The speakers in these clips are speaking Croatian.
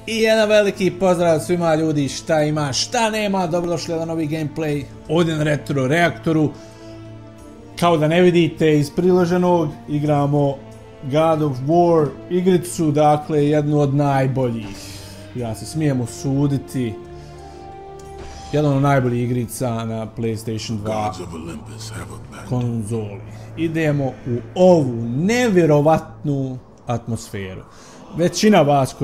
I jedan veliki pozdrav svima ljudi, šta ima, šta nema, dobrodošli na novi gameplay ovdje na Retro Reaktoru. Kao da ne vidite iz priloženog, igramo God of War igricu, dakle jednu od najboljih. Ja se smijem usuditi. Jedna od najboljih igrica na PlayStation 2 konzoli. Idemo u ovu nevjerovatnu atmosferu. Većina vas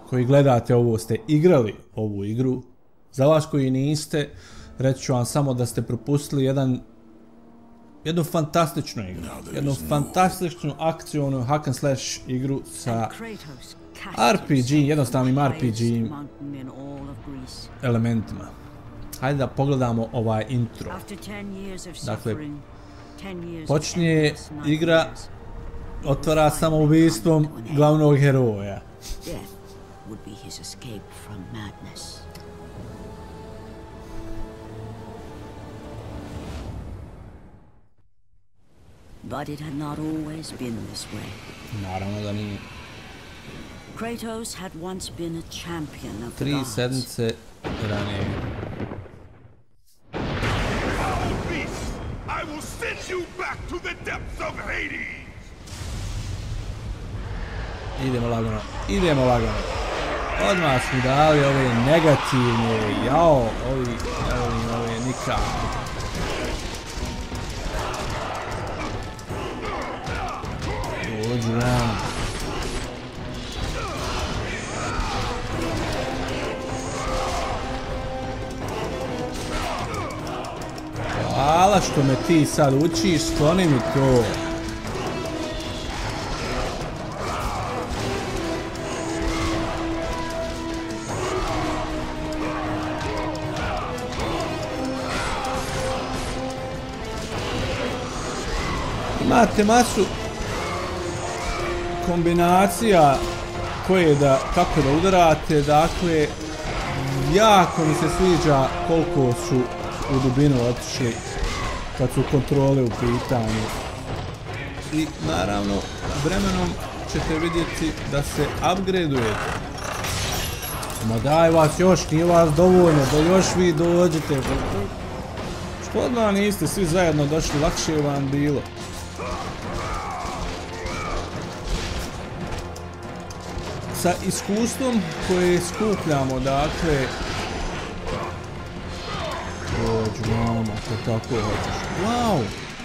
koji gledate ovo ste igrali ovu igru. Za vas koji niste, reći ću vam samo da ste propustili jednu fantastičnu igru. Jednu fantastičnu akcionu hack and slash igru sa RPG, jednostavnim RPG elementima. Hajde da pogledamo ovaj intro. Dakle, počinje igra, otvara samoubistvom glavnog heroja. But it had not always been this way. Naravno da nije. Kratos had once been a champion of the 3 gods. sedmice ranije. I will send you back to the depths of Hades. Idemo lagano. Odmah smo dali ove negativne, jao, ove nikako. Dođu nam. Hvala što me ti sad učiš, skloni mi to. Imate masu kombinacija kako da udarate, dakle jako mi se sviđa koliko su u dubinu otišli kad su kontrole u pitanju. I naravno vremenom ćete vidjeti da se upgradeujete. Ma daj vas još, nije vas dovoljno, da još vi dođete. Što odmah niste svi zajedno došli, lakše je vam bilo. Sa iskustvom koje skupljamo, dakle, dođu mama, ako tako hoćeš. Wow,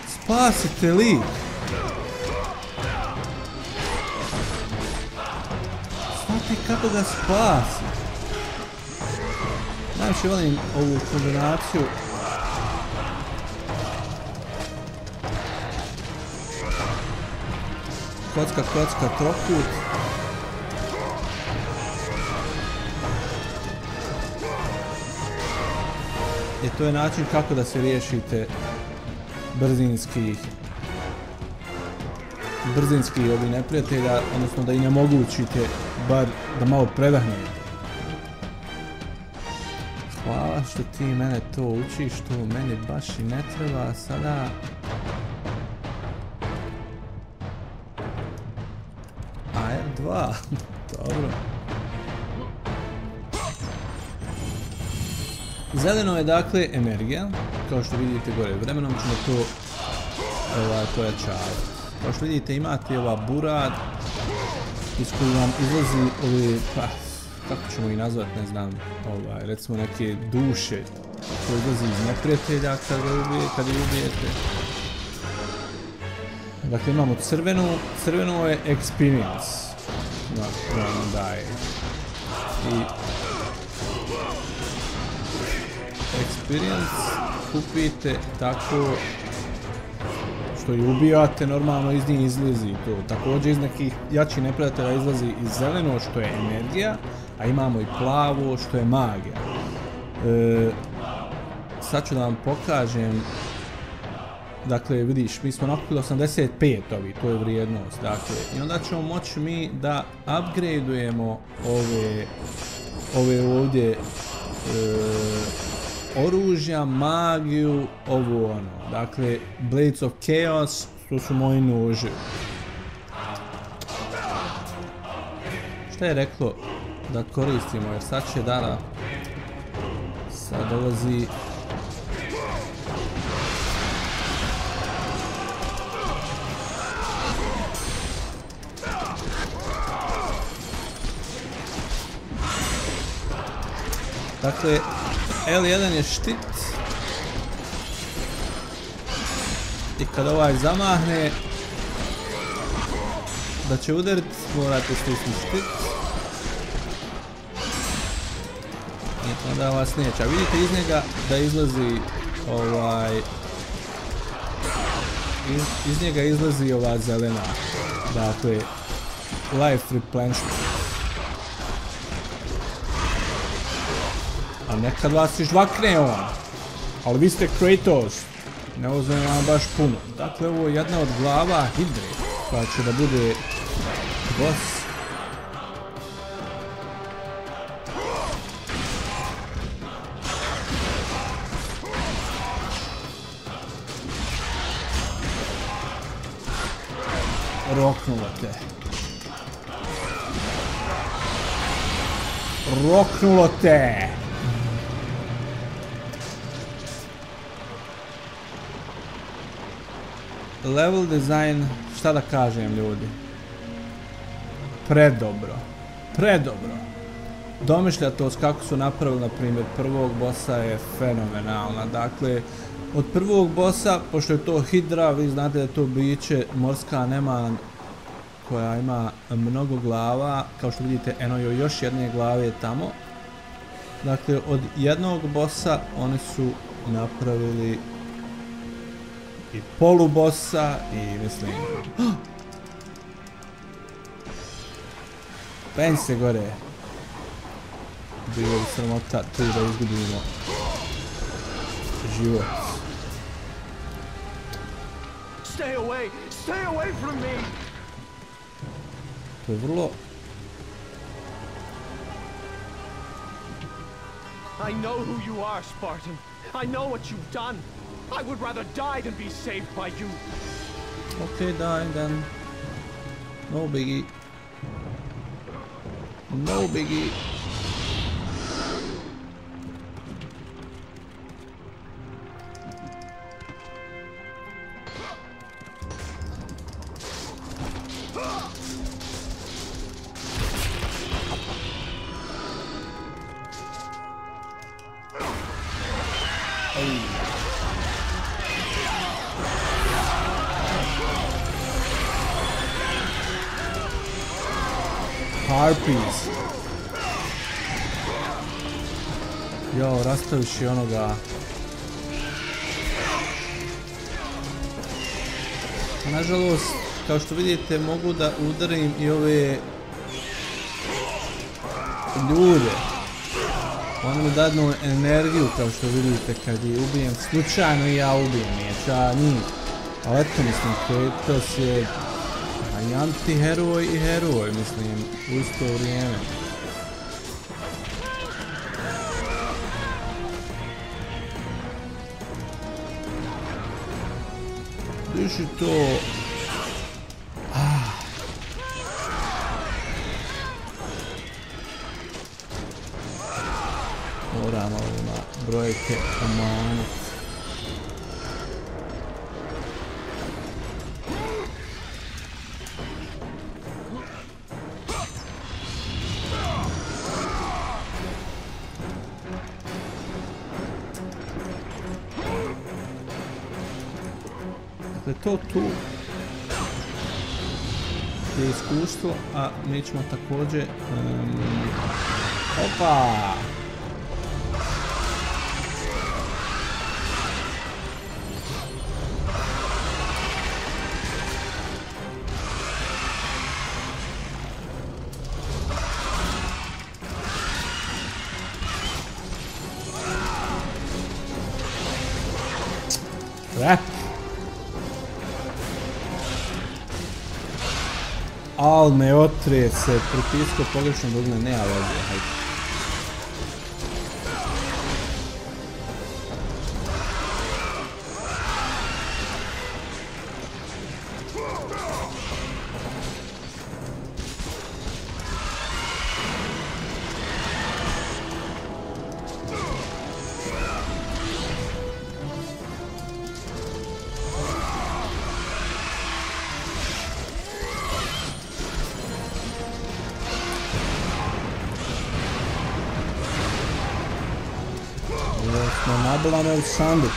spasite lik. Svati kako ga spasi. Najviše volim ovu kombinaciju. Kocka, trokut. I to je način kako da se riješite brzinski ovi neprijatelja, odnosno da i ne omogućite bar da malo predahnete. Hvala što ti mene to učiš, to meni baš i ne treba sada. AR2, dobro. Zeleno je dakle energija, kao što vidite gore, vremenom ćemo to pojačavati. Kao što vidite imate ova burad iz koju vam izlazi ove, kako ćemo ih nazvati, ne znam, recimo neke duše koje izlazi iz neprijatelja kad je ubijete. Dakle imamo crveno je experience, nam daje. I experience kupite tako što ju ubijate, normalno iz njih izlazi to. Također iz nekih jačih neprijatelja izlazi iz zeleno što je energija, a imamo i plavo što je magija. Sad ću da vam pokažem. Dakle, vidiš, mi smo nakupili 85 ovi, to je vrijednost. Dakle, i onda ćemo moći mi da upgradeujemo ove ovdje oružja, magiju, ovo ono. Dakle, Blades of Chaos, to su moji noži. Šta je reklo da koristimo, jer sad će Dara, sad dolazi dakle, L1 je štit i kad ovaj zamahne da će udarit, morate stisnuti štit i onda vas neće. A vidite iz njega da izlazi iz njega izlazi ova zelena, dakle life replenishment. A nekad vas i žvakne on, ali vi ste Kratos, ne uzme vam baš puno. Dakle, ovo je jedna od glava Hidre, koja će da bude boss. Roknulo te. Roknulo te! Level design, šta da kažem ljudi? Predobro. Predobro. Domišljatost kako su napravili, na primjer, prvog bossa je fenomenalna. Dakle, od prvog bossa, pošto je to Hidra, vi znate da je to biće morska neman koja ima mnogo glava. Kao što vidite, eno joj još jedne glave tamo. Dakle, od jednog bossa oni su napravili i polubossa i mislim... Penj se gore. Bilo bi sramota tu da izgubimo život. Stay away from me! To je vrlo... I know who you are, Spartan. I know what you've done. I would rather die than be saved by you. Okay, die then. No biggie. No biggie. Harpies. Jo, rastaviš i onoga. Nažalost, kao što vidite, mogu da udarim i ove ljude. Oni mi dadnu energiju, kao što vidite, kad je ubijem. Slučajno i ja ubijem, neća njih. Ali eto, mislim, Kratos je i anti-heroj i heroj, mislim, u isto vrijeme. Diši to... Moram ovo na brojke umaniti. Dakle, to tu je iskustvo, a mi ćemo također... Opa! Crap! Al me otrese, pritiskao pogrešno dugme, nema veze, hajde. smo nabila u sanduk.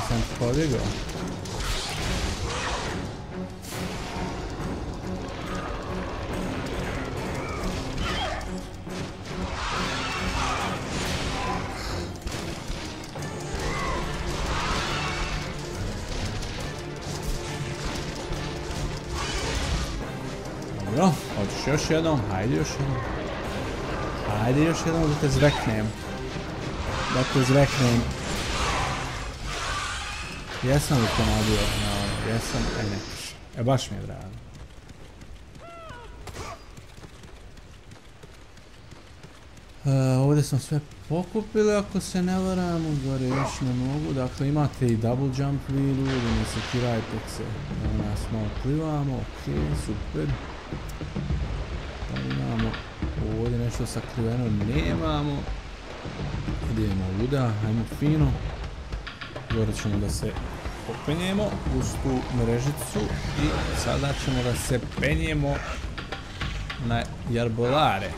Sam pobjegao. Dobro, hoćeš još jednom, hajde još jednom. Hajde još jednom da te zveknem. Da te zveknem. Jesam li to nabio? No, jesam, ne. Baš mi je drago. Ovdje smo sve pokupili, ako se ne varam, gore još ne mogu. Dakle, imate i double jump wheelu, da ne sekirajte se. Da nas malo plivamo, ok, super. Pa imamo ovdje nešto sakriveno, nemamo. Idemo luda, ajmo fino. Gore ćemo da se popenjemo uz tu mrežicu i sada ćemo da se penjemo na jarbolare.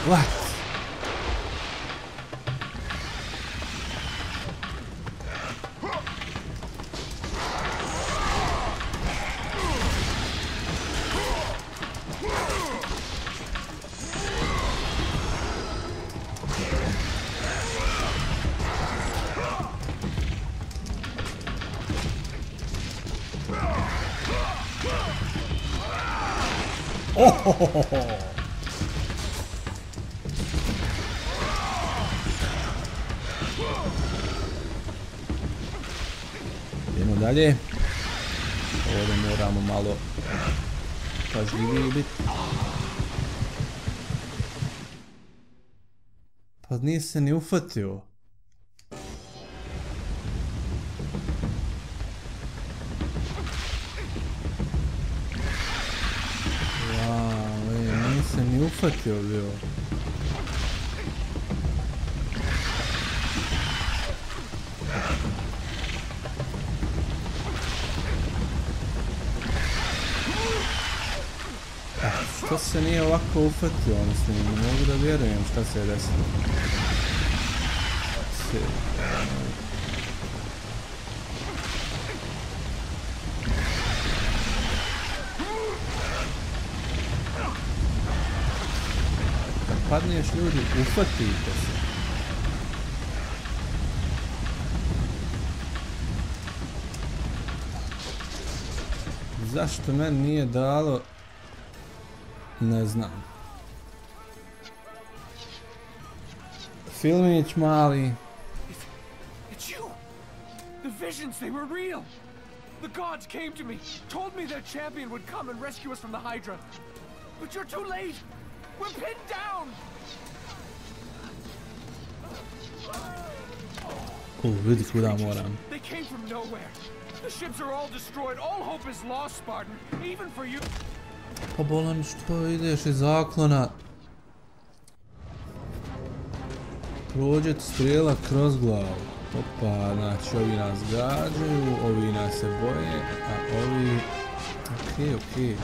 What? Oh! Idemo dalje. Ovdje moramo malo pažljiviji biti. Pa nije se ni ufatio. Nije se ni ufatio bio. Što se nije ovako ufatio, mislim, ne mogu da vjerujem šta se je desilo. Kad padneš ljudi, ufatite se. Zašto meni nije dalo? Ne znam. Filmić mali. It's you. The visions, they were real. The gods came to me, told me their champion would come and rescue us from the Hydra. But you're too late. We're pinned down. Vidi kuda moram. They came from nowhere. The ships are all destroyed. All hope is lost, Spartan. Even for you. Pa bolan, što ideš iz zaklona? Prođe ti strijela kroz glavu. Opa, znači ovi nas gađaju, ovi nas se boje, a ovi... Okej.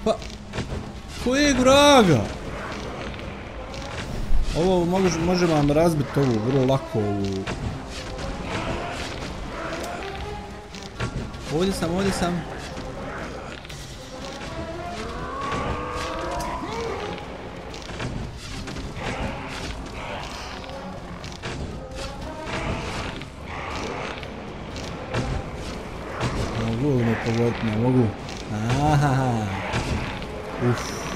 Pa, kojeg vraga? Ovo može vam razbiti ovu, vrlo lako ovu. Ovdje sam. Mogu li me pogoditi? Ne mogu. Aha. Uff.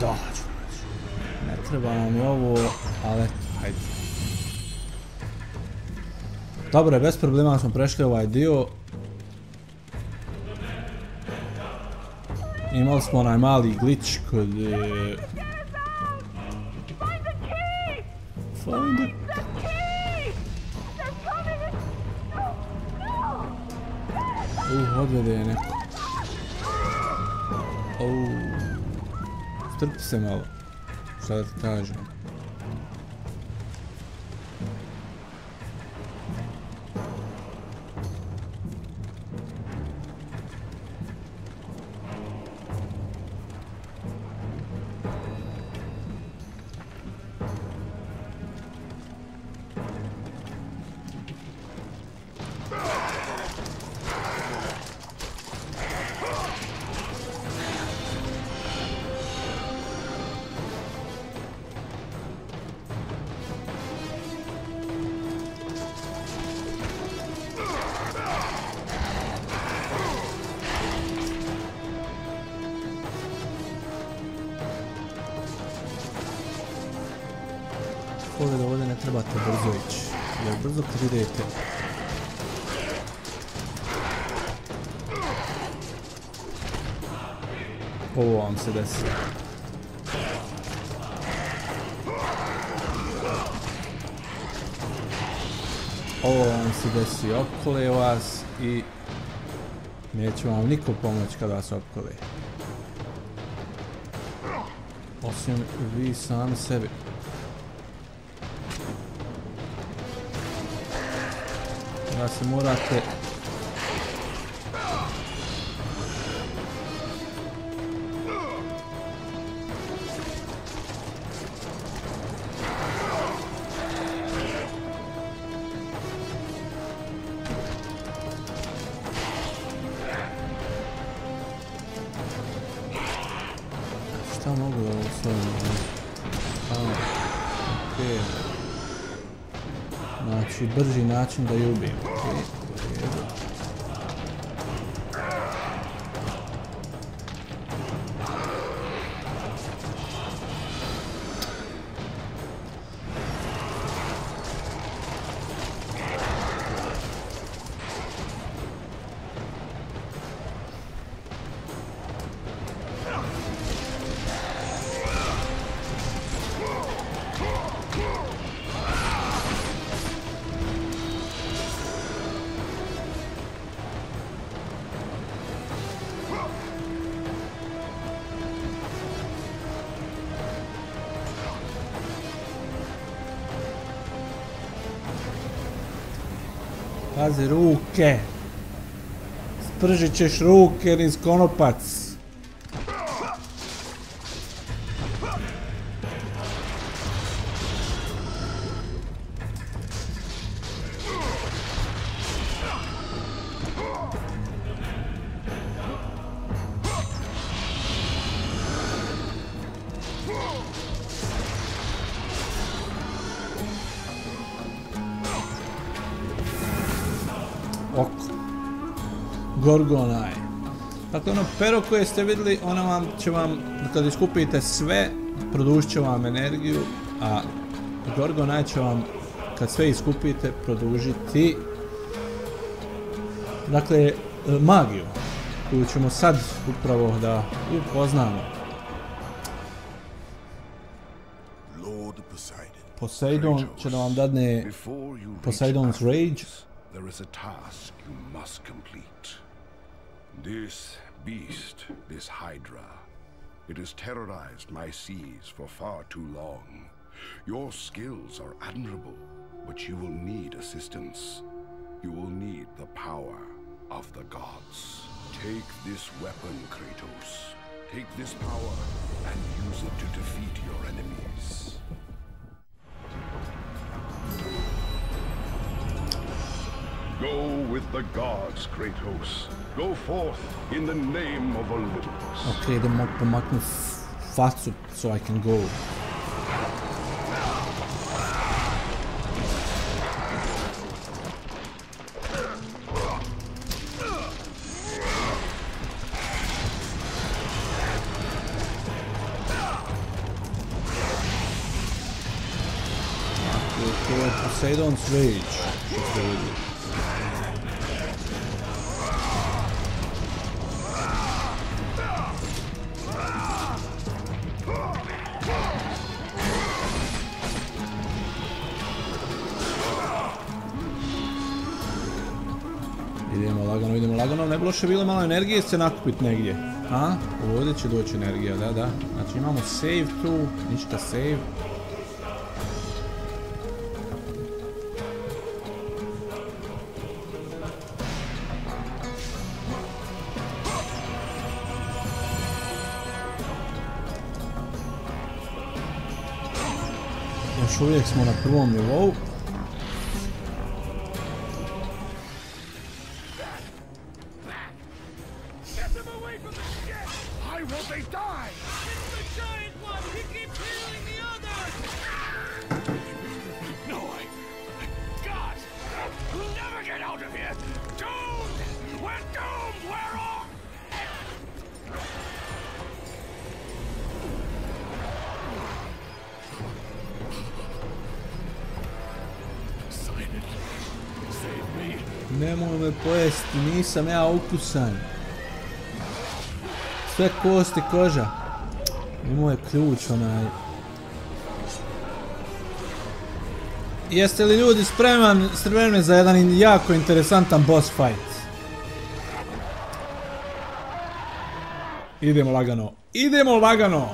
Dođ. Ne treba nam je ovo, ali hajde. Dobro, bez problema smo prešli ovaj dio. Imali smo onaj mali glitch kod... Find the key! Odvede je neko. Strpi se malo. Šta da ti kažem? Ovdje ne trebate brzo ići, jer brzo kad idete. Ovo vam se desi. Ovo vam se desi, opkole vas i neće vam niko pomoći kada vas opkole. Osim vi sami sebi. Da se morate šta mogu da ovo svojim okej. Znači, brži način da ju ubijem. Pazi ruke. Spržit ćeš ruke niz konopac. Gorgon Eye. Dakle, ono pero koje ste vidjeli, ono će vam, kad iskupite sve, produžit će vam energiju, a Gorgon Eye će vam, kad sve iskupite, produžiti, dakle, magiju, koju ćemo sad upravo da upoznamo. Poseidon će da vam dadne Poseidon's Rage, there is a task you must complete. This beast, this Hydra, it has terrorized my seas for far too long. Your skills are admirable, but you will need assistance. You will need the power of the gods. Take this weapon, Kratos. Take this power and use it to defeat your enemies. Go with the gods, Kratos. Go forth in the name of Olympus. Ok, idemo pomaknu facu so I can go. To je Poseidon's Rage, što ste vidjeli. Idemo lagano, ne bi loše bilo malo energije se nakupit negdje. A? Ovdje će doći energija, da. Znači imamo save tu, ništa save. Još uvijek smo na prvom nivou. Nemoj me pojesti, nisam ja ukusan. Sve kosti, koža. Imao je ključ onaj. Jeste li ljudi spremni za jedan jako interesantan boss fight? Idemo lagano. Idemo lagano!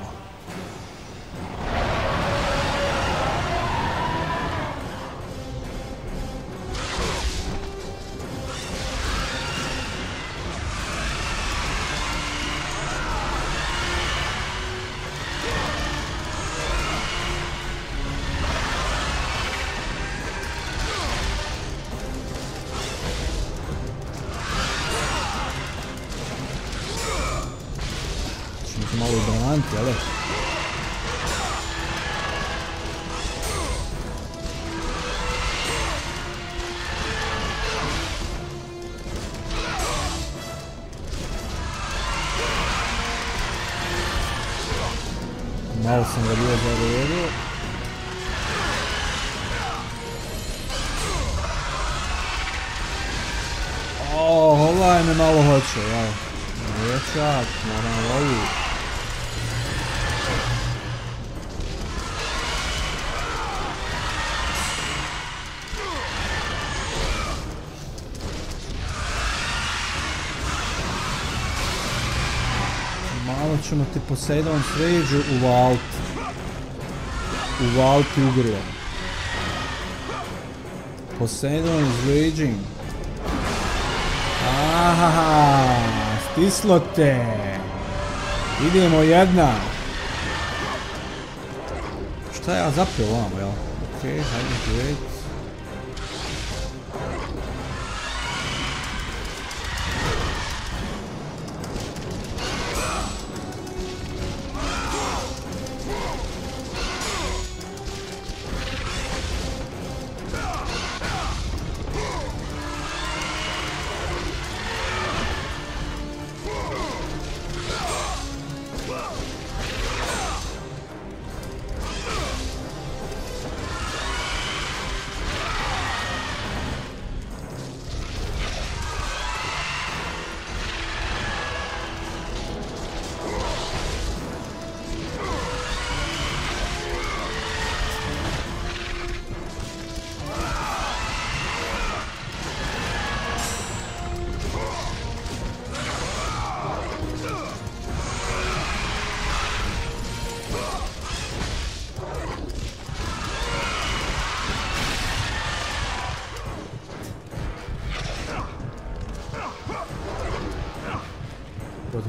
Malo branti, ali? Malo sam ga bio zadovoljio. Ovaj me malo hoće, jel? Dječak, moram ovu. Malo ćemo ti Poseidon's Rage uvaliti u grlo. Poseidon's Raging. Ahaha, stislo te. Idemo jedna. Šta ja zapio ovamo, jel? Okej, hajde gledajte.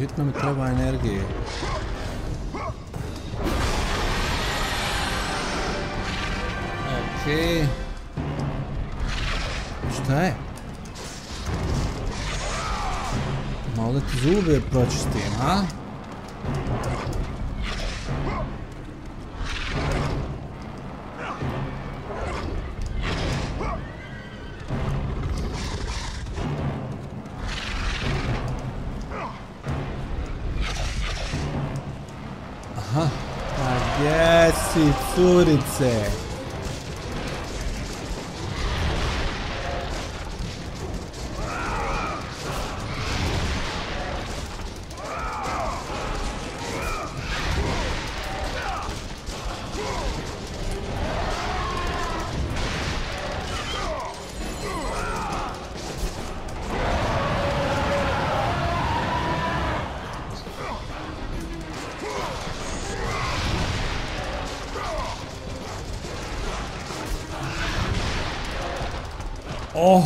Hitno mi treba energije. Okej. Šta je? Malo da ti zube pročistim, a? Aha, a gdje si, curice? Oh!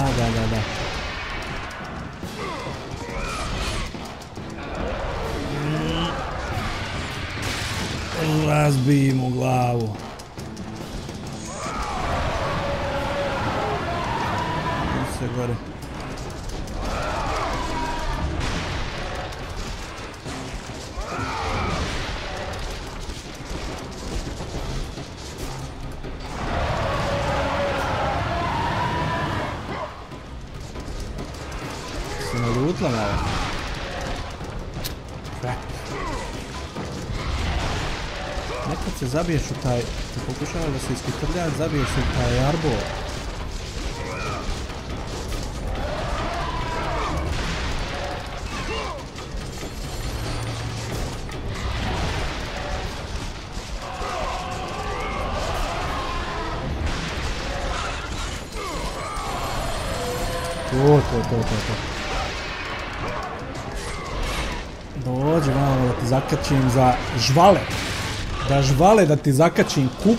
Da. Razbij mu glavu. Se gore. Nalutla malo. Nekad se zabiješ u taj, ti pokušava da se iskitrljaš, zabiješ se u taj arbor. To. Dođi malo da ti zakačim za žvale. Da žvale da ti zakačim kuku.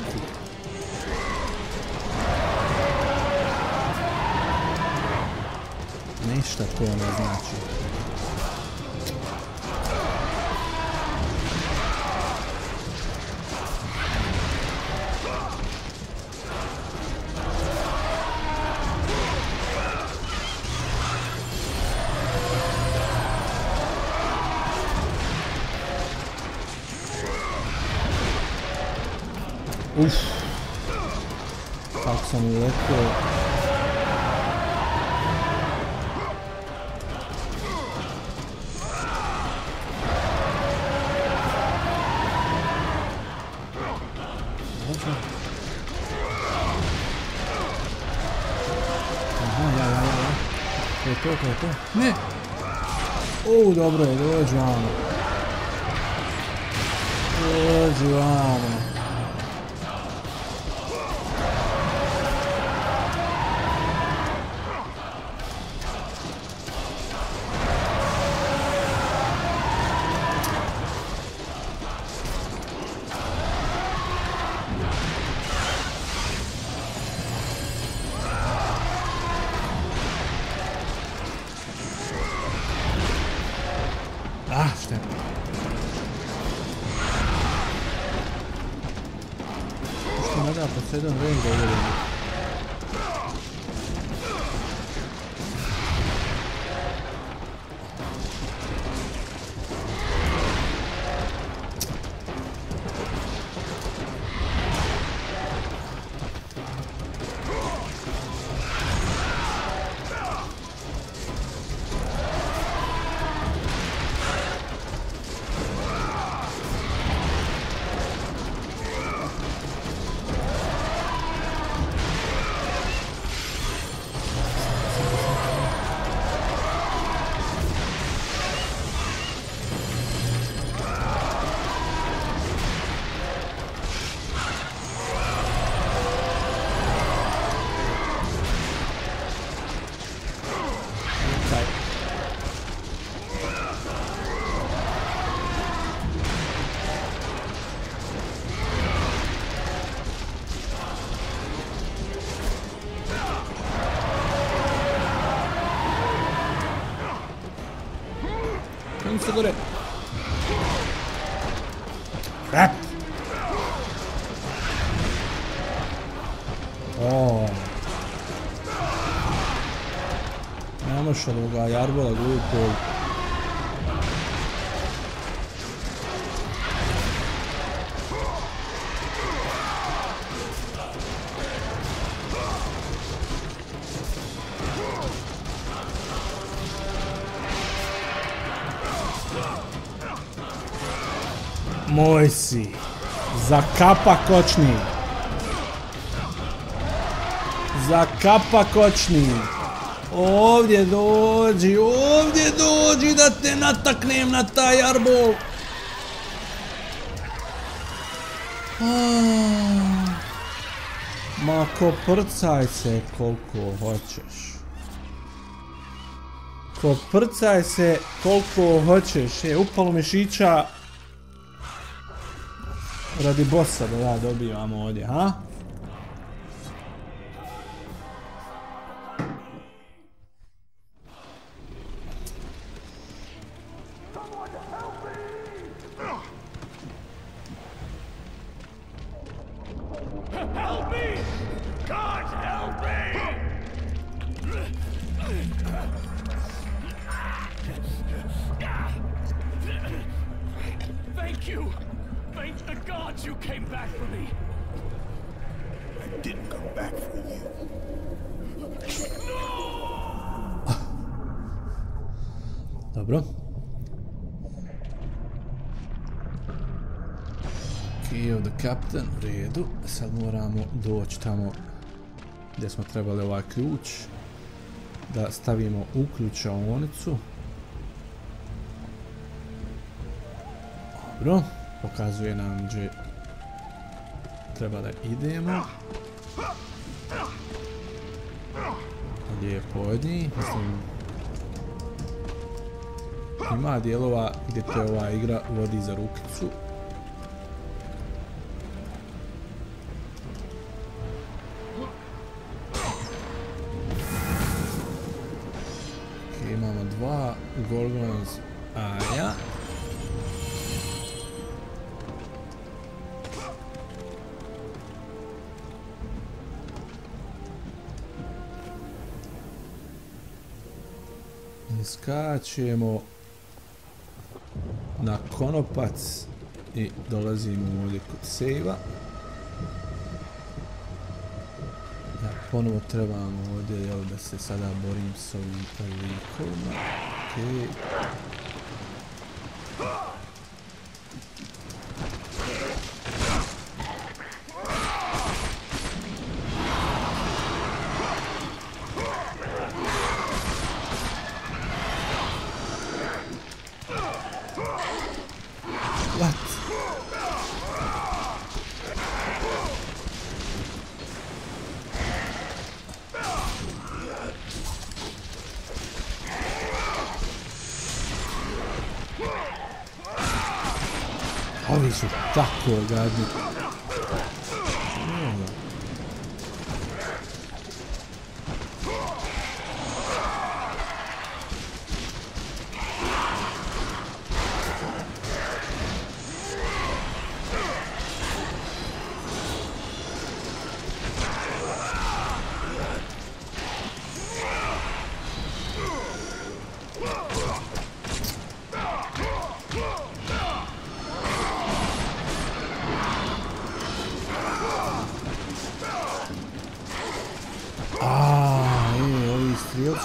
Ništa to ne znači. Uff, kako sam uletio. Aha, ja. To je to. Ne! Dobro je, dođi vamo. Šta je? Što ne da posljedan ring da uvijem. se gore. Crap. Nemaš ovoga jarbola glupog. Moj si. Za kapa kočni. Za kapa kočni. Ovdje dođi da te nataknem na taj arbol. Ma koprcaj se koliko hoćeš. Koprcaj se koliko hoćeš. Upalo mišića radi bossa da ja dobivam ovdje, ha? Dobro. Key of the Captain, u redu. Sad moramo doći tamo gdje smo trebali ovaj ključ da stavimo u ključaonicu. Dobro, pokazuje nam gdje treba da idemo. Lijepo od njih, mislim, ima dijelova gdje te ova igra vodi za rukicu. Ok, imamo dva Gorgons Aja. Skačemo na konopac i dolazimo ovdje kod sejva. Ja ponovo trebam ovdje, jel, da se sada borim s ovim likovima. Okej. Ovi su tako gadni.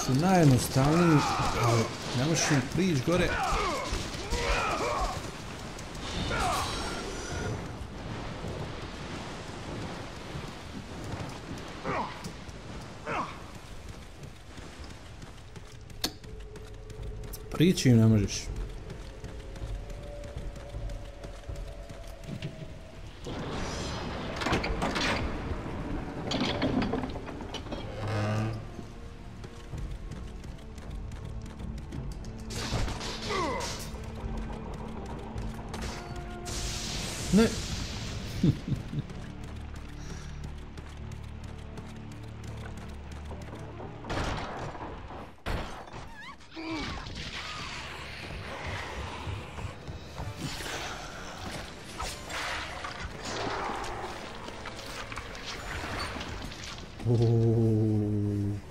Su najjednostavniji, ali ne možeš im prići gore. Prići im ne možeš. Ne.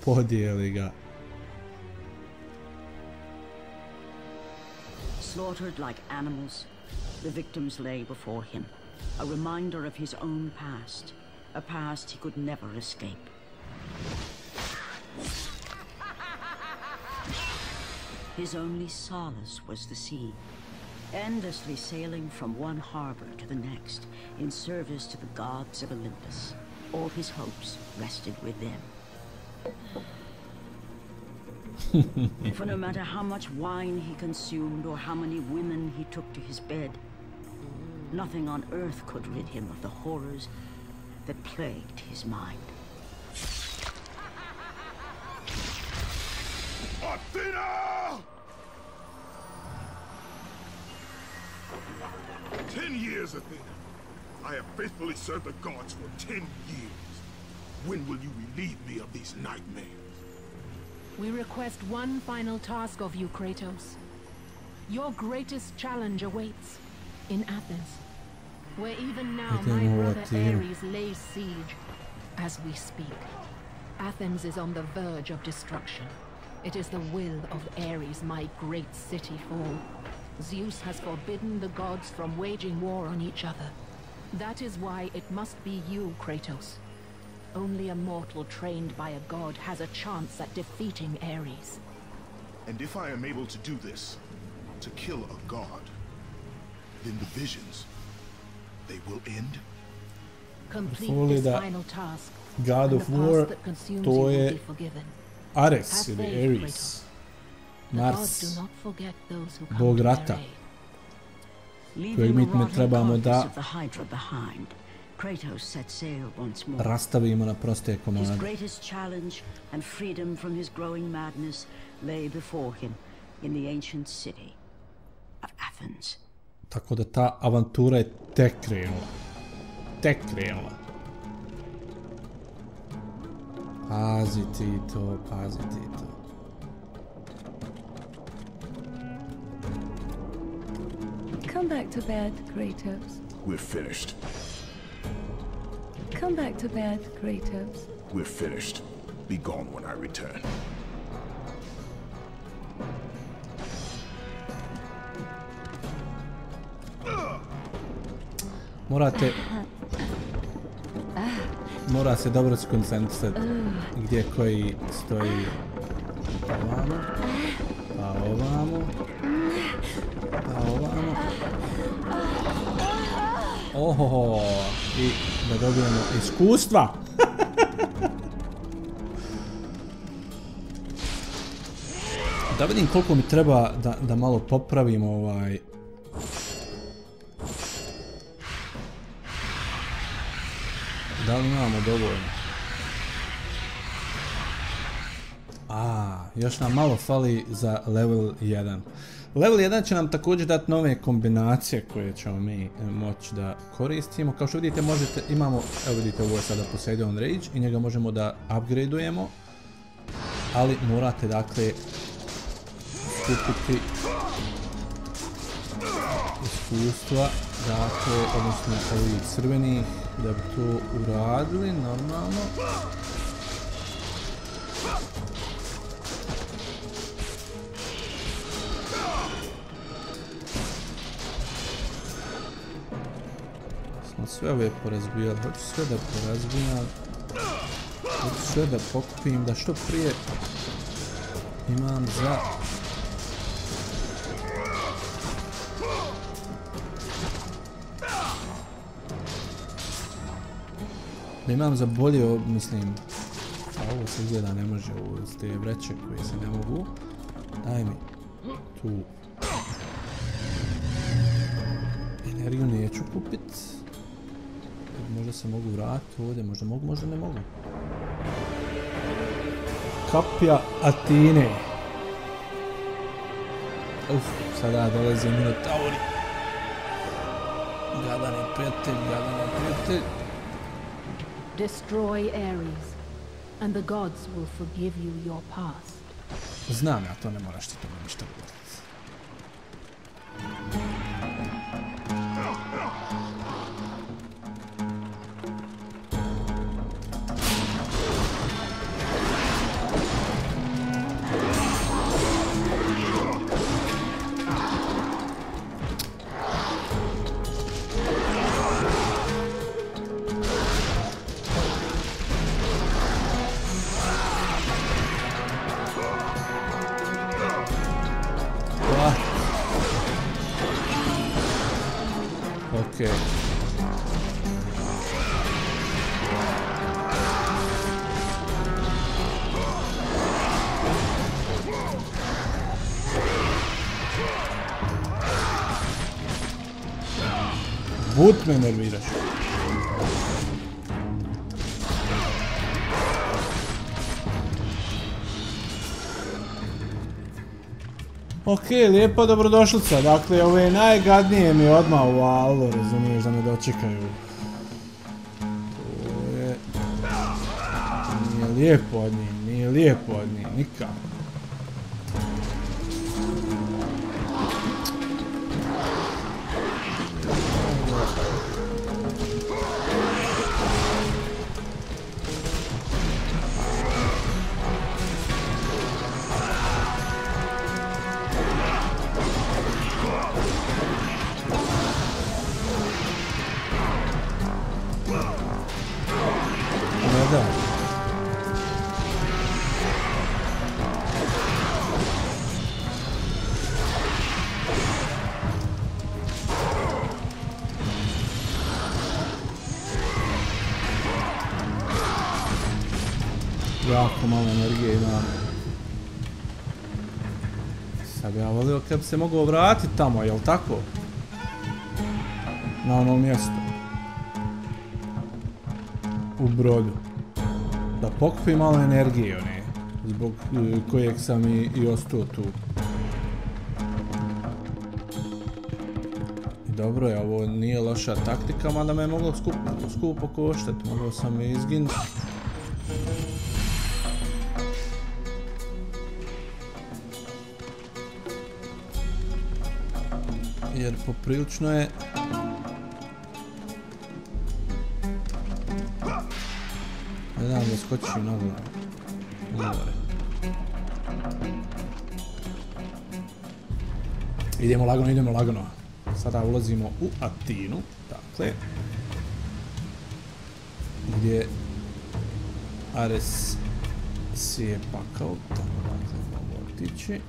Podijeli ga. Slaughtered like animals, the victims lay before him, a reminder of his own past, a past he could never escape. His only solace was the sea, endlessly sailing from one harbor to the next in service to the gods of Olympus. All his hopes rested with them. For no matter how much wine he consumed or how many women he took to his bed, nothing on earth could rid him of the horrors that plagued his mind. Athena! 10 years, Athena. I have faithfully served the gods for 10 years. When will you relieve me of these nightmares? We request one final task of you, Kratos. Your greatest challenge awaits in Athens, where even now my brother Ares lays siege as we speak. Athens is on the verge of destruction. It is the will of Ares my great city fall. Zeus has forbidden the gods from waging war on each other. That is why it must be you, Kratos. Only a mortal trained by a god has a chance at defeating Ares. And if I am able to do this, to kill a god, then the visions, they will end? Complete this final task. God of War, to je Ares ili Ares. Mars, bog rata, kojeg mi trebamo da rastavimo na proste komade. His greatest challenge and freedom from his growing madness lay before him in the ancient city of Athens. Tako da ta avantura je tek krenula. Tek krenula. Pazi ti to, pazi ti to. Come back to bed, Kratos. We're finished. Come back to bed, Kratos. We're finished. Be gone when I return. Mora se dobro skoncentrisati gdje koji stoji. Ovamo. Pa ovamo. Pa ovamo. Ohoho. I da dobijemo iskustva. Da vidim koliko mi treba da malo popravimo ovaj. Da li imamo dovoljno? Još nam malo fali za level 1. Level 1 će nam također dati nove kombinacije koje ćemo mi moći da koristimo. Kao što vidite imamo, evo vidite ovo je sada Poseidon Rage i njega možemo da upgradeujemo. Ali morate dakle skupiti iskustva, dakle, odnosno ovih crvenih, da bi to uradili normalno. Smo sve ove porazbijali, hoću sve da porazbijam, hoću sve da pokupim, da što prije imam za... Da imam za bolje, mislim, a ovo se izgleda ne može, ovo s te vreće koje se ne mogu. Daj mi tu energiju neću kupit. Možda se mogu vratiti ovdje, možda mogu, možda ne mogu. Kapija Atine. Sada dolazi Minotauri. Gadan je prijatelj. Destroy Ares, and the gods will forgive you your past. Znam ja, to ne moraš ti tome ništa govoriti. put me nerviraš. Ok, lijepa dobrodošlica, dakle ove najgadnije mi odmah uvalilo, razumiješ da me dočekaju. To je... Nije lijepo od njih, nije lijepo od njih, nikako. Jako malo energije imam. Sad bi ja volio kad bi se mogao vratiti tamo, jel tako? Na ono mjesto. U brodu. Da pokupim malo energije, one. Zbog kojeg sam i ostao tu. Dobro je, ovo nije loša taktika, mada me je moglo skupo koštati. Mogao sam i izginuti. Jer poprilično je... Ne dam da skočim na glavu. Idemo lagano, idemo lagano. Sada ulazimo u Atinu, dakle. Gdje Ares si je pakao, tamo dakle mogu otići.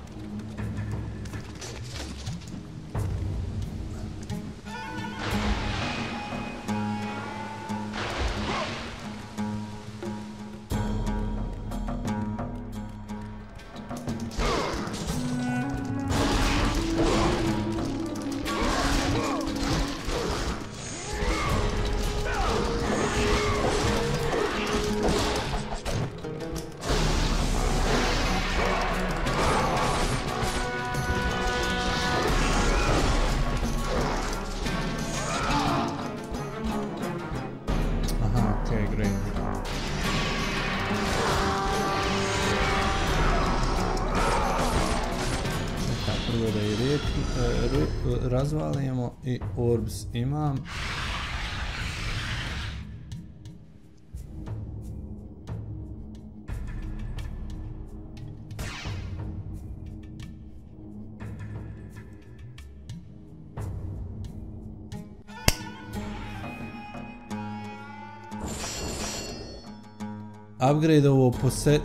Razvalimo i orbs imam. Upgrade ovo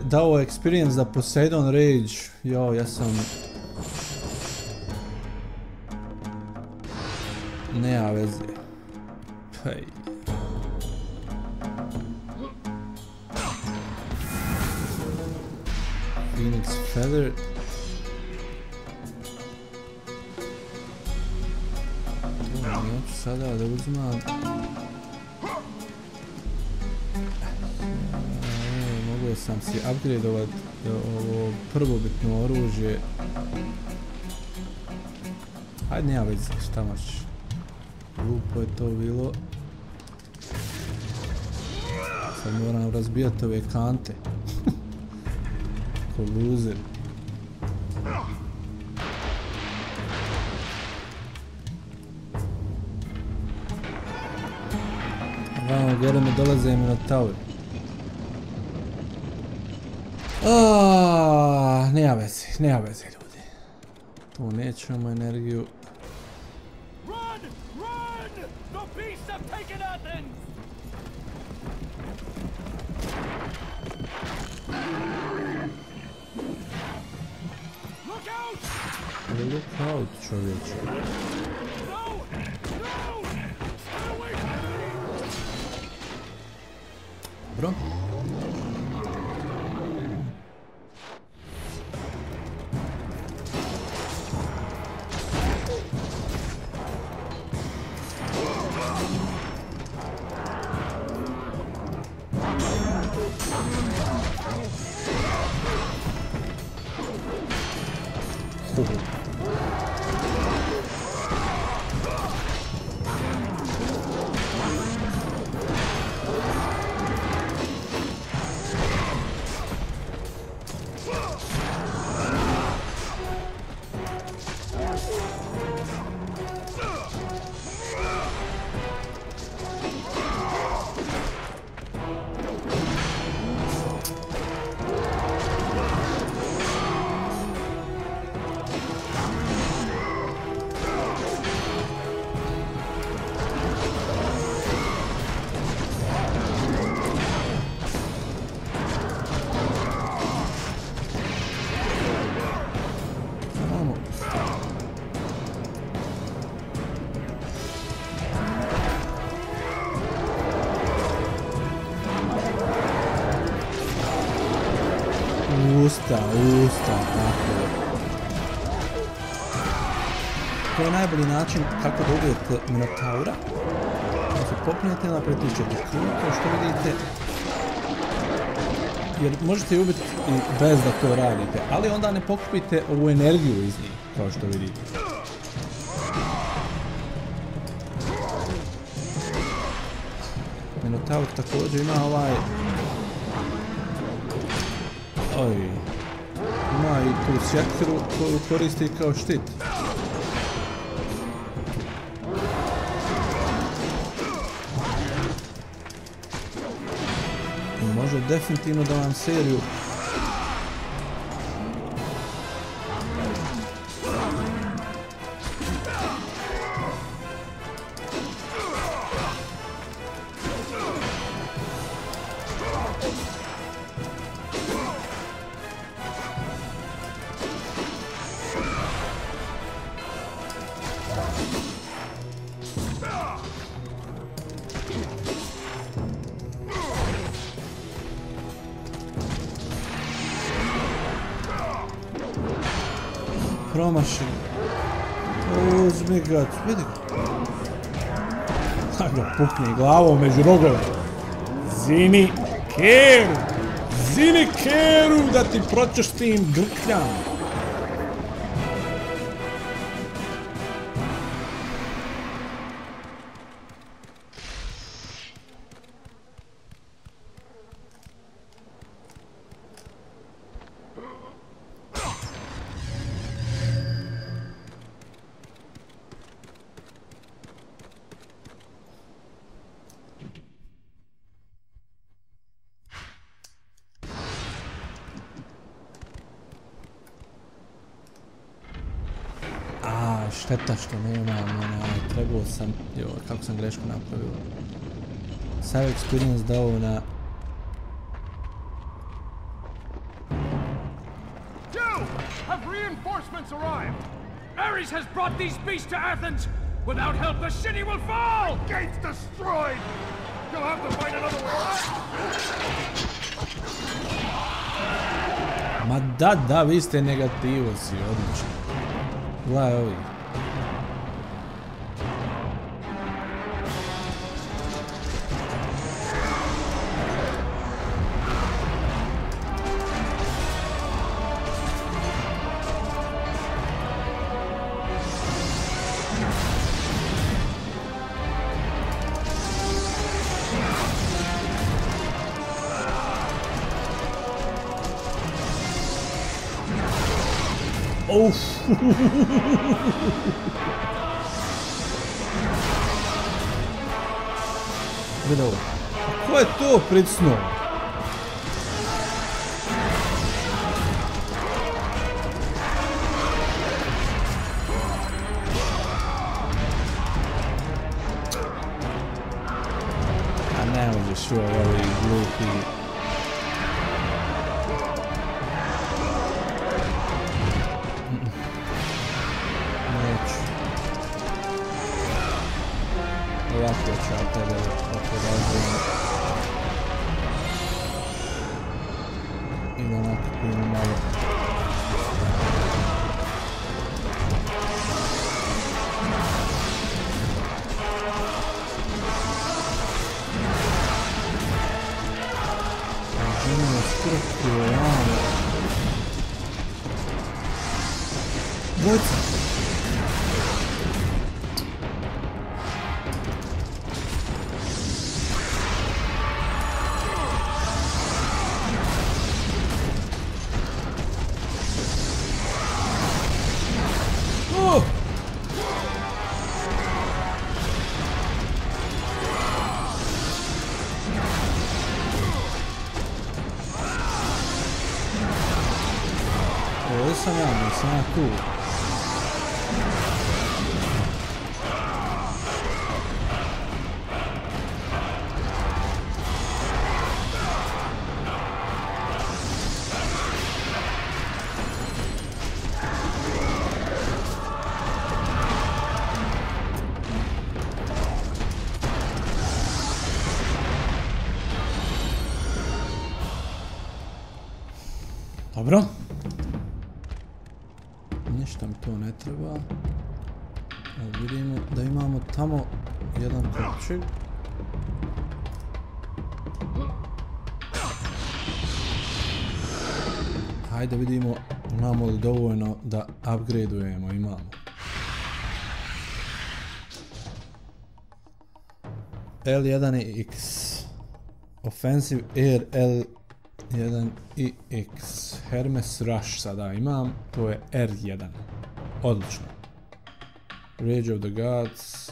dao experience za Poseidon Rage. Jo, ja sam... Nema veze. Pej. Phoenix Feather. Neću sada da uzmam. Mogao sam si upgradeovat ovo prvobitno oružje. Hajde, nema veze, šta možeš. Glupo je to bilo. Sad moram razbijati ove kante. Ko loser. Vamo gore mi dolaze Minotauri. Nema veze ljudi. Tu nećemo energiju. Look out, čovječe. Bro. Usta, tako je. To je najbolji način kako da ubijete Minotaura. Kada se popnete, onda pritišćete Q, kao što vidite. Jer možete ju ubiti i bez da to radite, ali onda ne pokupite ovu energiju iz njih, kao što vidite. Minotaur također ima ovaj... Ima i tu sjekiru koju koristi kao štit. I može definitivno da vam seriju promaši. Uzmi ga, vidi ga. Ga pukni glavom među rogove. Zini Keru! Zini Keru da ti pročistim grkljam! Šteta što nemam, trebao sam, kako sam grešku napravio. Save experience dao na... You! Have reinforcements arrived! Ares has brought these beasts to Athens! Without help, the city will fall! The gates destroyed! You'll have to find another way! Ma da, vi ste negativosi, odlično. Gledaj ovi. Uff. Gledaj ovo. Ko je to pricnuo? A ne možeš ovi glupi. Ovako ću ja tebe razvijem. I da nakupimo malo. Trpio, jamo. Dvojca. Sam ja tu. Dobro. Ništa mi to ne treba. Vidimo da imamo tamo jedan kovčeg. Hajde vidimo imamo li dovoljno da upgradeujemo. Imamo. L1 i X. Offensive Air L1 i X. Hermes Rush sada imam. To je R1. Odlično. Rage of the Gods.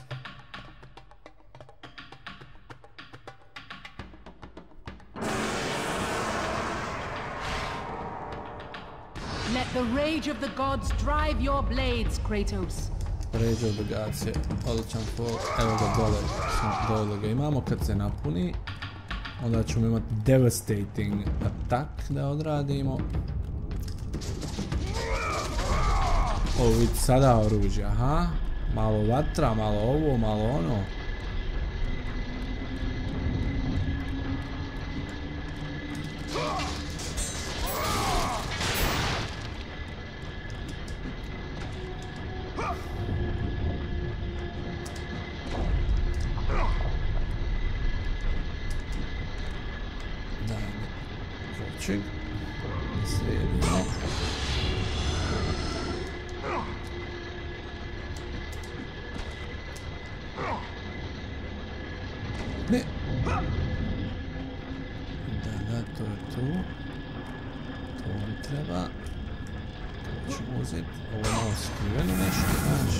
Let the rage of the gods drive your blades, Kratos. Rage of the Gods je odličan fall. Evo ga dole ga imamo. Kad se napuni, onda ćemo imati Devastating Attack da odradimo. Ovo vidi sada oružje, aha. Malo vatra, malo ovo, malo ono. Sredimo. Ne. Da, to je tu. To mi treba. To ćemo uzeti. Ovo je malo skriveno nešto, znaš.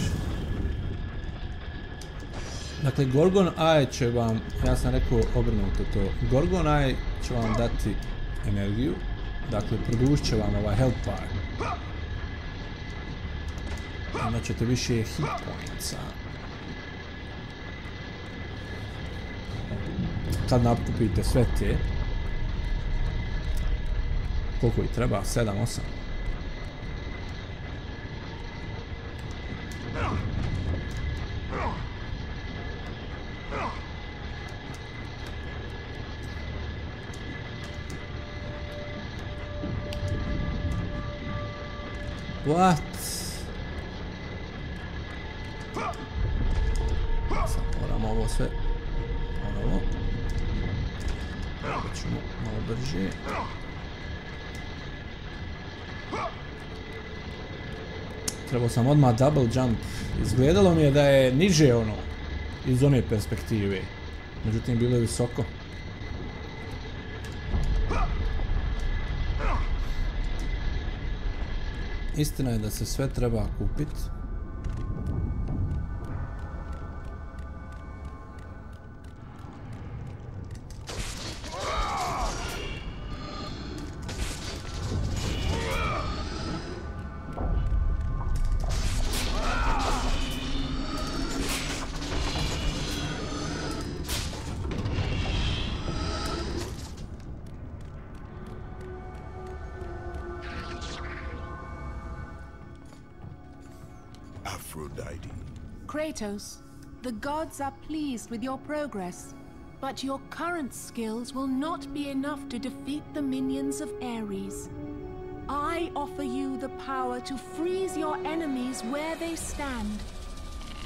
Dakle, Gorgon Eye će vam, ja sam rekao obrnuto to, Gorgon Eye će vam dati energiju, dakle, produžit će vam ovaj health bar. Imat ćete više hit pointsa. Kad nakupite sve te, koliko ih treba? 7-8. What? Sad moramo ovo sve ponovo. Ovo ćemo malo brže. Trebao sam odmah double jump. Izgledalo mi je da je niže ono iz one perspektive. Međutim, bilo je visoko. Istina je da se sve treba kupiti. Kratos, the gods are pleased with your progress, but your current skills will not be enough to defeat the minions of Ares. I offer you the power to freeze your enemies where they stand,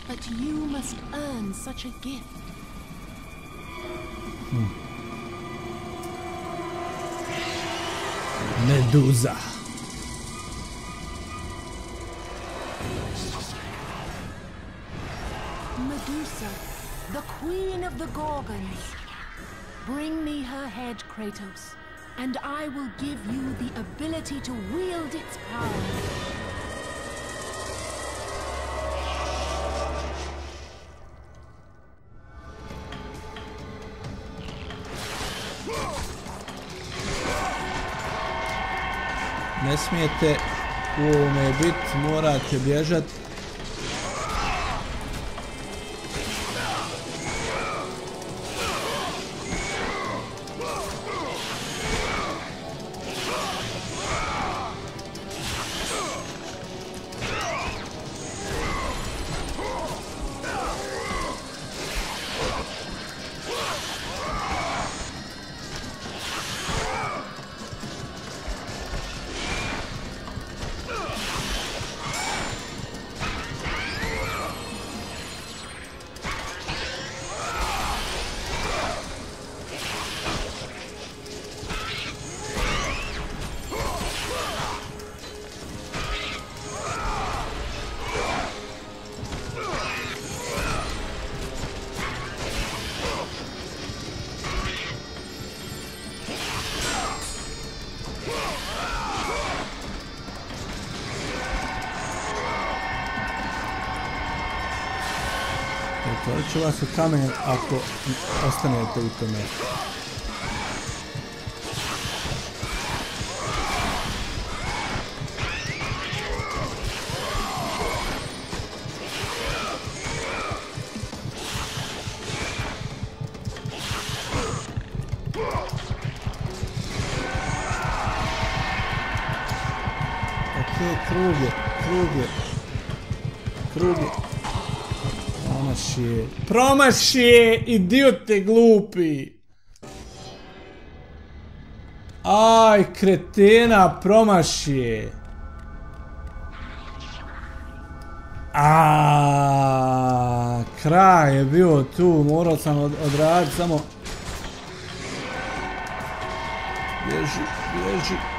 but you must earn such a gift. Meduza. Medusa, the queen of the Gorgons. Bring me her head, Kratos, and I will give you the ability to wield its power. Ne smijete u ovome biti, morate bježati. Pretvorit ću vas u kamen ako ostanete u tome. Ok, krug je. Promašije, idiote glupi. Aj, kretena, promašije. Kraj je bio tu, morao sam odraditi samo. Bježi. Bježi.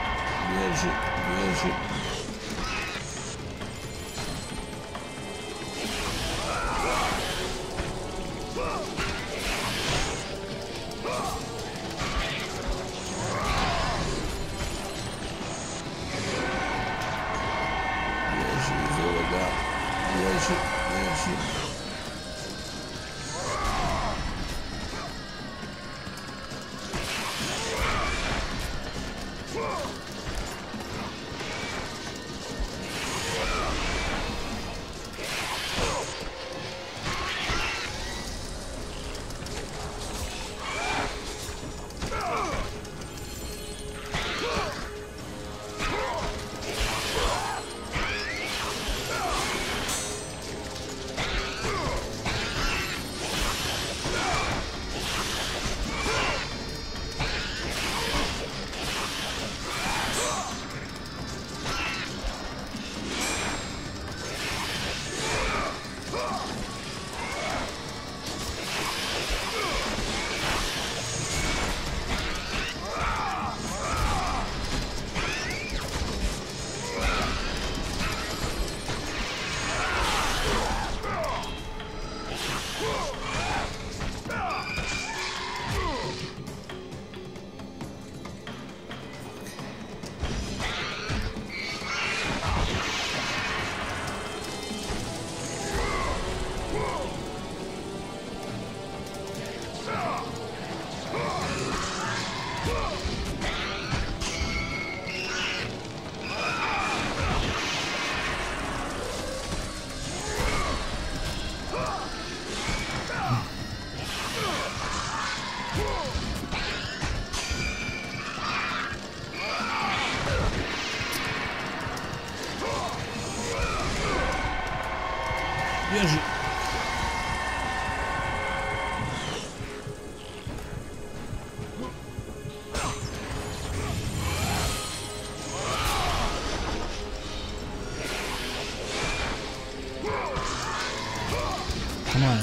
Come on.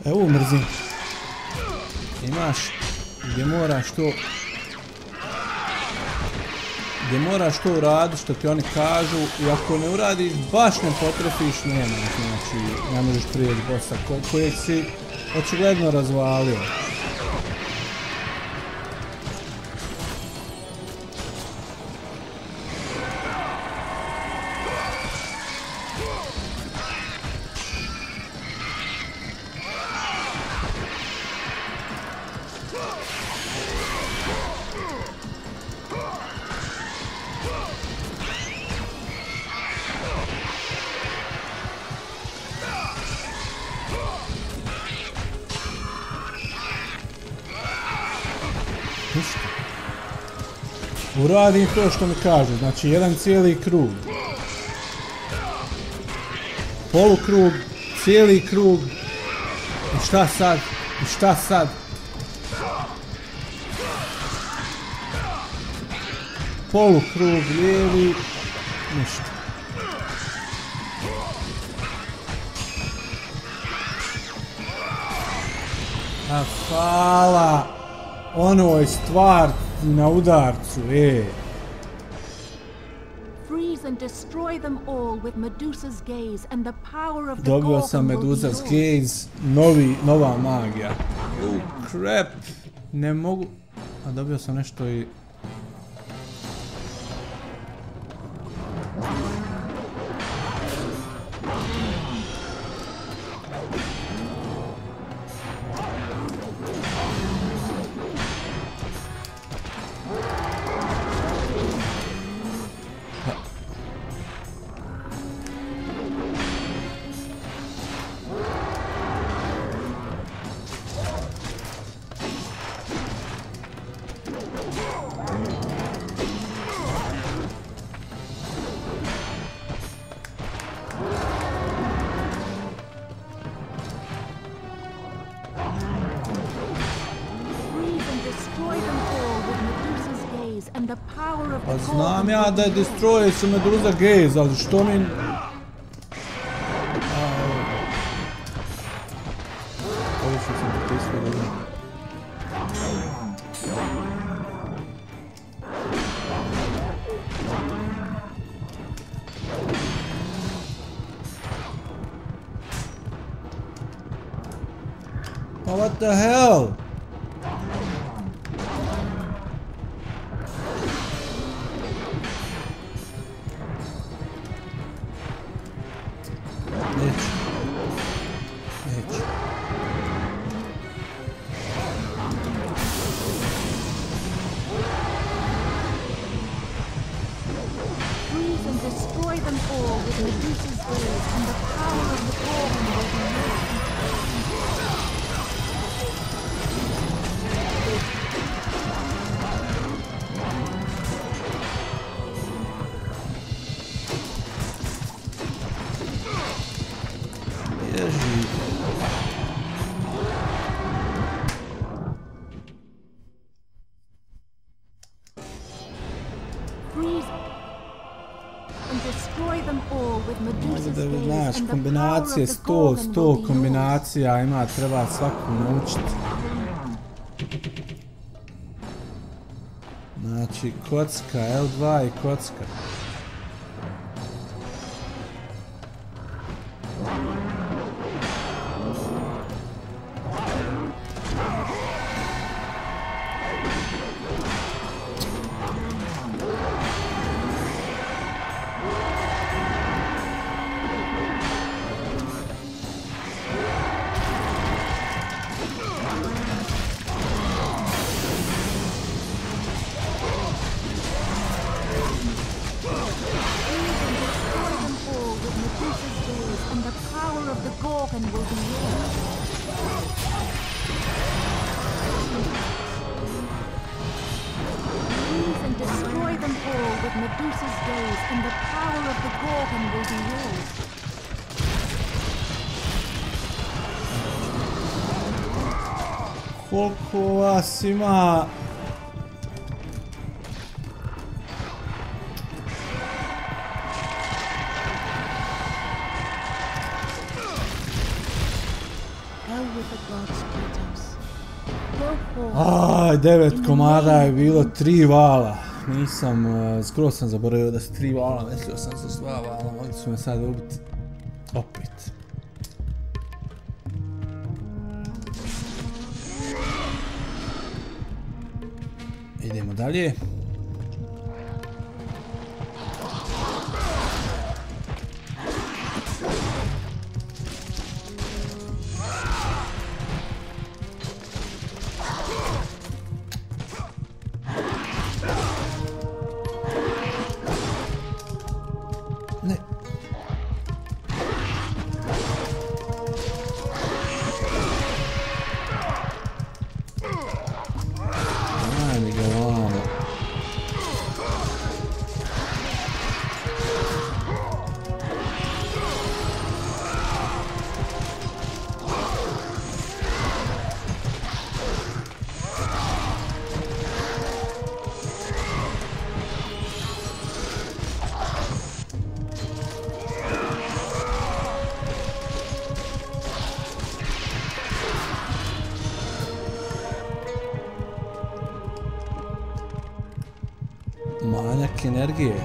Evo mrzim. Imaš gdje moraš to uraditi što ti oni kažu i ako ne uradiš, baš ne potrefiš, nema. Znači, ne možeš prijeći bossa kojeg si očigledno razvalio. Uradim to što mi kaže, znači jedan cijeli krug. Polukrug, cijeli krug. I šta sad? I šta sad? Polukrug, lijevi, ništa. A hvala onoj stvar na udarcu, Dobio sam Medusa's Gaze, nova magija. Oh crap, ne mogu... A dobio sam nešto i... Pa znam ja da je destroje su Medusa Gaze, ali što mi... Povišao sam da pisao dobro. Pa what the hell? Znaš, kombinacije, 100 kombinacija ima, treba svaku naučiti. Znači, kocka, L2 i kocka. Koliko vas ima? Jaj, 9 komada je bilo 3 vala. Nisam, skoro sam zaboravio da su 3 vala, mislio sam su 2 vala, mogli su me sad ubiti. Opet. Idemo dalje. Ne. Ajde ga vamo. Manjak energije.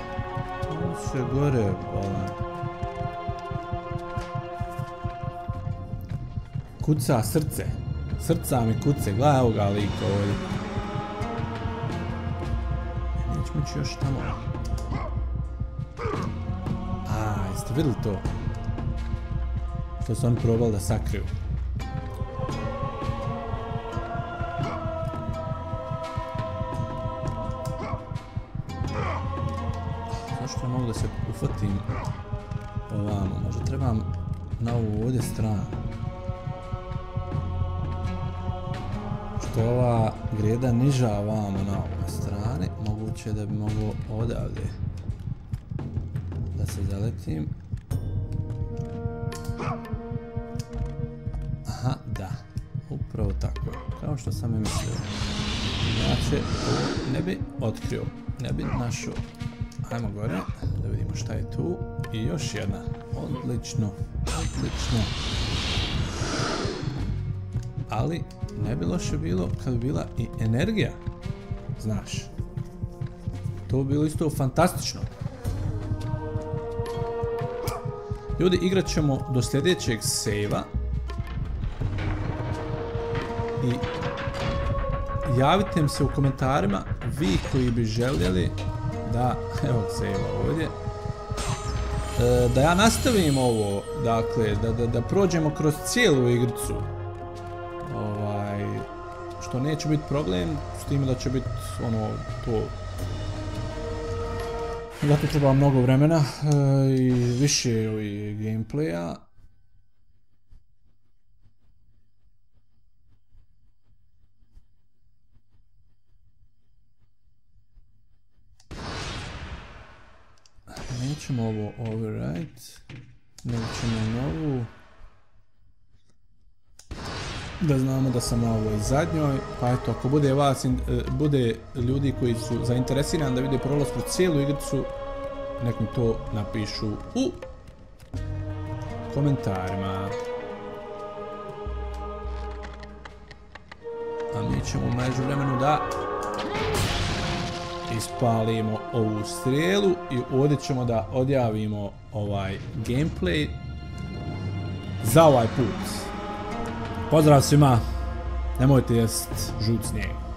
Sve gore, bolan. Kuca srce. Srca mi kuce, gledaj ovoga lika ovdje. Nećemo ići još tamo. Jeste vidjeli to? To su oni probali da sakriju. Zašto ja mogu da se ufatim ovamo? Možda trebam na ovu ovdje stranu. Što je ova greda niža ovamo na ovoj strani. Moguće da bi mogo odavde da se zaletim. Aha, da. Upravo tako. Kao što sam i mislio. Znači, ovo ne bi otkrio. Ne bi našao. Ajmo gore, da vidimo šta je tu. I još jedna. Odlično. Odlično. Ali ne bi loše bilo kad bi bila i energija. Znaš. To bi bilo isto fantastično. Ljudi, igrat ćemo do sljedećeg save-a. I javite mi se u komentarima vi koji bi željeli da, evo save-a ovdje, da ja nastavim ovo, dakle, da prođemo kroz cijelu igricu. Što neće biti problem, s time da će biti ono, to... Zato treba mnogo vremena i više gameplaya. Nećemo ovo overwrite, nego ćemo novu. Da znamo da sam na ovoj zadnjoj, pa eto, ako bude vas, bude ljudi koji su zainteresirani da vide prolaz kroz cijelu igricu, nek mi to napišu u komentarima. A mi ćemo u međuvremenu da ispalimo ovu strijelu i ovdje ćemo da odjavimo ovaj gameplay za ovaj put. Pozdrav svima, nemojte jest žut snijeg.